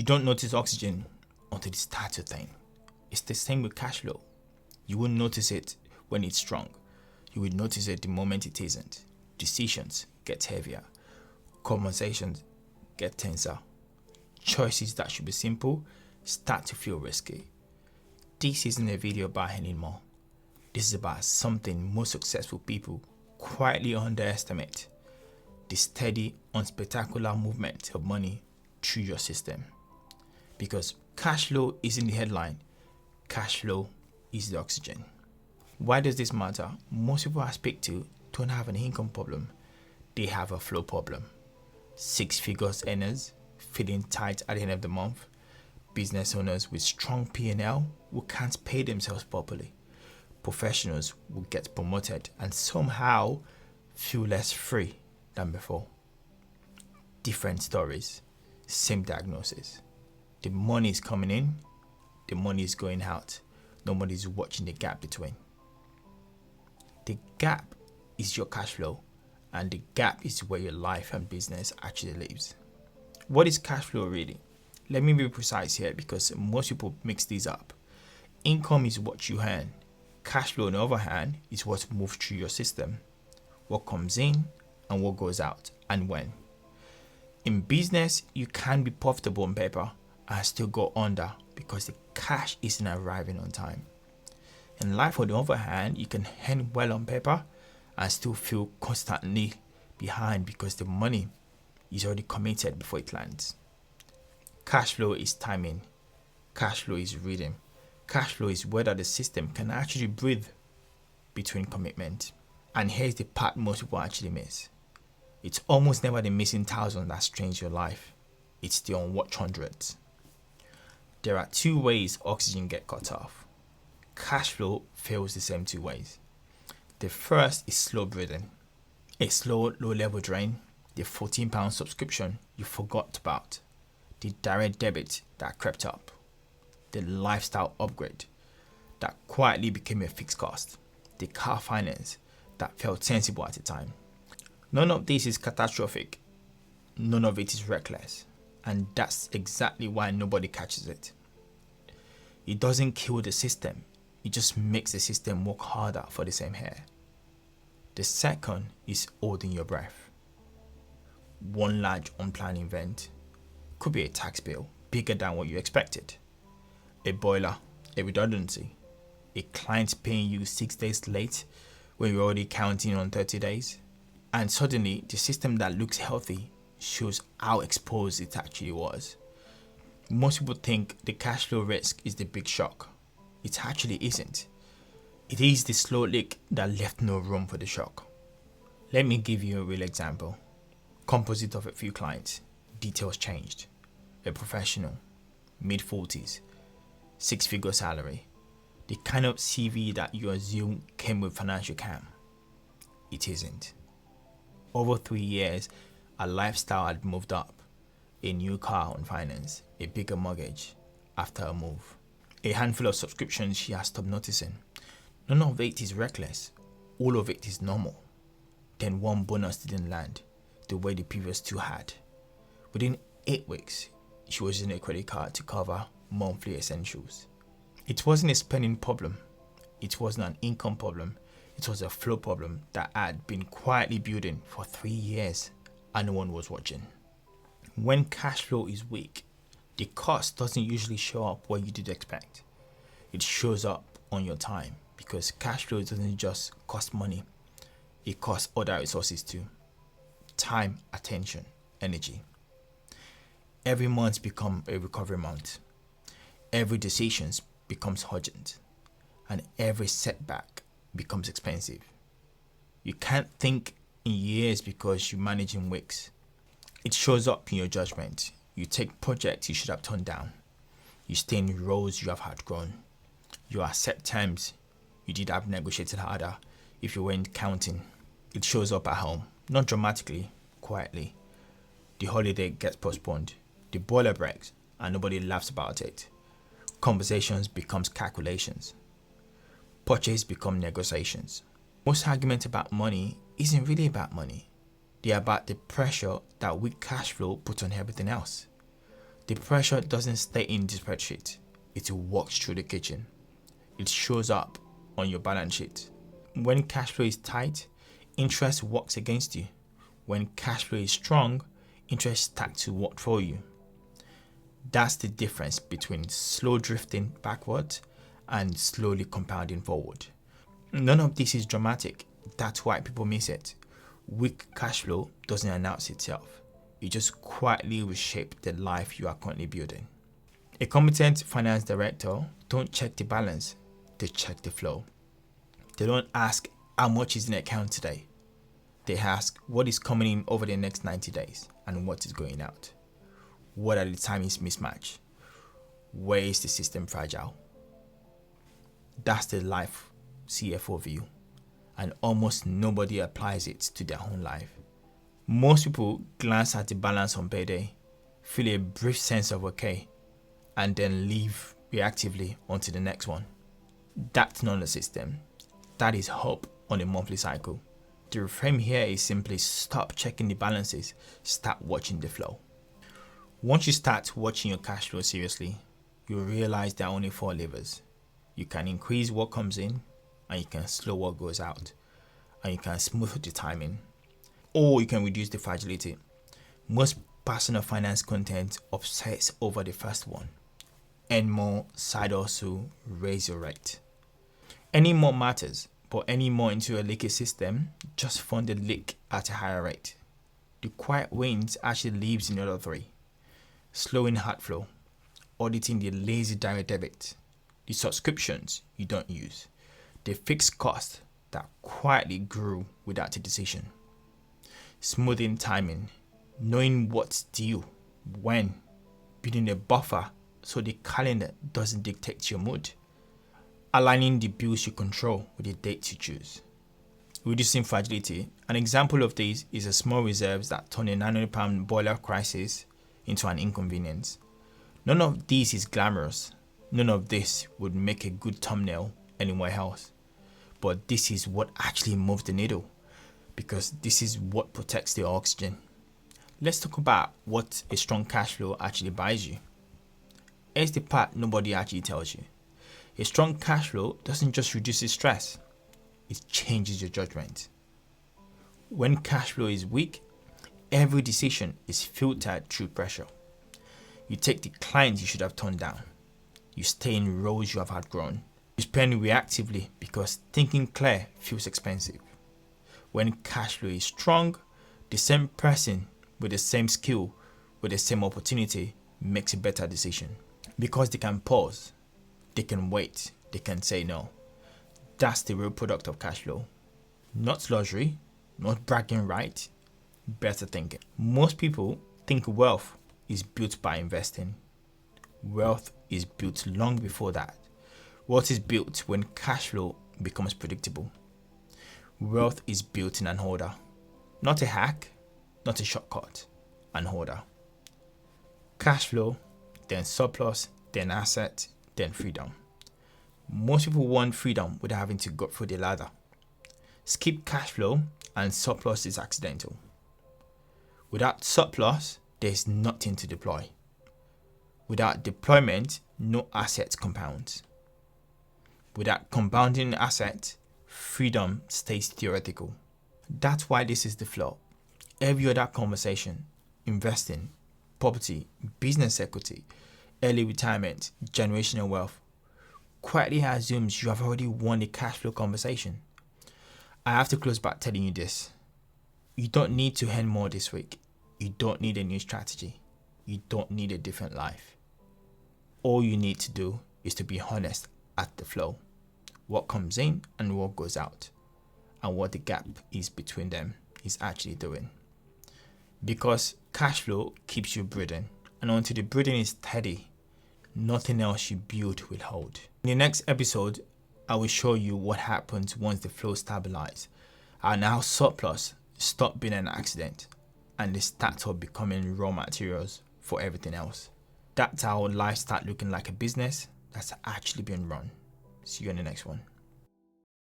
You don't notice oxygen until it starts to thin. It's the same with cash flow. You won't notice it when it's strong. You will notice it the moment it isn't. Decisions get heavier. Conversations get tenser. Choices that should be simple start to feel risky. This isn't a video about anymore. This is about something most successful people quietly underestimate: the steady, unspectacular movement of money through your system. Because cash flow isn't the headline, cash flow is the oxygen. Why does this matter? Most people I speak to don't have an income problem, they have a flow problem. 6-figure earners feeling tight at the end of the month, business owners with strong P&L who can't pay themselves properly, professionals who get promoted and somehow feel less free than before. Different stories, same diagnosis. The money is coming in, the money is going out. Nobody's watching the gap between. The gap is your cash flow, and the gap is where your life and business actually lives. What is cash flow really? Let me be precise here because most people mix these up. Income is what you earn. Cash flow, on the other hand, is what moves through your system. What comes in and what goes out, and when. In business, you can be profitable on paper and still go under because the cash isn't arriving on time. In life, on the other hand, you can earn well on paper and still feel constantly behind because the money is already committed before it lands. Cash flow is timing. Cash flow is rhythm. Cash flow is whether the system can actually breathe between commitment. And here's the part most people actually miss. It's almost never the missing thousand that strains your life. It's the unwatched hundreds. There are 2 ways oxygen gets cut off. Cash flow fails the same 2 ways. The first is slow breathing. A slow, low-level drain, the £14 subscription you forgot about, the direct debit that crept up, the lifestyle upgrade that quietly became a fixed cost, the car finance that felt sensible at the time. None of this is catastrophic. None of it is reckless. And that's exactly why nobody catches it. It doesn't kill the system. It just makes the system work harder for the same hair. The second is holding your breath. One large unplanned event. Could be a tax bill bigger than what you expected. A boiler, a redundancy, a client paying you 6 days late when you're already counting on 30 days. And suddenly the system that looks healthy shows how exposed it actually was. Most people think the cash flow risk is the big shock. It actually isn't. It is the slow leak that left no room for the shock. Let me give you a real example. Composite of a few clients. Details changed. A professional, mid-40s, 6-figure salary. The kind of CV that you assume came with financial cam. It isn't. Over 3 years, her lifestyle had moved up. A new car on finance, a bigger mortgage after a move. A handful of subscriptions she has stopped noticing. None of it is reckless. All of it is normal. Then one bonus didn't land the way the previous 2 had. Within 8 weeks, she was using a credit card to cover monthly essentials. It wasn't a spending problem. It wasn't an income problem. It was a flow problem that had been quietly building for 3 years and no one was watching. When cash flow is weak, the cost doesn't usually show up where you did expect. It shows up on your time because cash flow doesn't just cost money. It costs other resources too. Time, attention, energy. Every month becomes a recovery month. Every decision becomes urgent. And every setback becomes expensive. You can't think in years because you manage in weeks. It shows up in your judgment. You take projects you should have turned down. You stay in roles you have outgrown. You accept terms you did have negotiated harder if you weren't counting. It shows up at home, not dramatically, quietly. The holiday gets postponed. The boiler breaks and nobody laughs about it. Conversations becomes calculations. Purchase become negotiations. Most arguments about money isn't really about money. They're about the pressure that weak cash flow puts on everything else. The pressure doesn't stay in the spreadsheet. It walks through the kitchen. It shows up on your balance sheet. When cash flow is tight, interest works against you. When cash flow is strong, interest starts to work for you. That's the difference between slow drifting backwards and slowly compounding forward. None of this is dramatic. That's why people miss it. Weak cash flow doesn't announce itself. It just quietly reshapes the life you are currently building. A competent finance director don't check the balance, they check the flow. They don't ask how much is in the account today. They ask what is coming in over the next 90 days and what is going out. What are the timings mismatch? Where is the system fragile? That's the Life CFO view, and almost nobody applies it to their own life. Most people glance at the balance on payday, feel a brief sense of okay, and then leave reactively onto the next one. That's not a system. That is hope on a monthly cycle. The reframe here is simply stop checking the balances, start watching the flow. Once you start watching your cash flow seriously, you'll realize there are only 4 levers. You can increase what comes in, and you can slow what goes out, and you can smooth the timing, or you can reduce the fragility. Most personal finance content obsess over the first one. Earn more, side hustle, raise your rate. Any more matters, but any more into a leaky system just fund the leak at a higher rate. The quiet wins actually lives in the other 3. Slowing hard flow, auditing the lazy direct debit, the subscriptions you don't use, the fixed cost that quietly grew without a decision. Smoothing timing, knowing what's due, when, building a buffer so the calendar doesn't dictate your mood. Aligning the bills you control with the dates you choose. Reducing fragility. An example of this is a small reserves that turn a £900 boiler crisis into an inconvenience. None of this is glamorous. None of this would make a good thumbnail anywhere else. But this is what actually moves the needle, because this is what protects the oxygen. Let's talk about what a strong cash flow actually buys you. Here's the part nobody actually tells you. A strong cash flow doesn't just reduce the stress, it changes your judgment. When cash flow is weak, every decision is filtered through pressure. You take the clients you should have turned down. You stay in roles you have outgrown. You spend reactively because thinking clear feels expensive. When cash flow is strong, the same person with the same skill, with the same opportunity makes a better decision. Because they can pause, they can wait, they can say no. That's the real product of cash flow. Not luxury, not bragging right, better thinking. Most people think wealth is built by investing. Wealth is built long before that. Wealth is built when cash flow becomes predictable. Wealth is built in an order. Not a hack, not a shortcut, an order. Cash flow, then surplus, then asset, then freedom. Most people want freedom without having to go through the ladder. Skip cash flow and surplus is accidental. Without surplus, there's nothing to deploy. Without deployment, no asset compounds. Without compounding asset, freedom stays theoretical. That's why this is the flaw. Every other conversation, investing, property, business equity, early retirement, generational wealth, quietly assumes you have already won the cash flow conversation. I have to close by telling you this. You don't need to earn more this week. You don't need a new strategy. You don't need a different life. All you need to do is to be honest at the flow. What comes in and what goes out, and what the gap is between them is actually doing. Because cash flow keeps you breathing, and until the breathing is steady, nothing else you build will hold. In the next episode, I will show you what happens once the flow stabilizes, and how surplus stop being an accident and they start up becoming raw materials for everything else. That's how life start looking like a business that's actually being run. See you in the next one.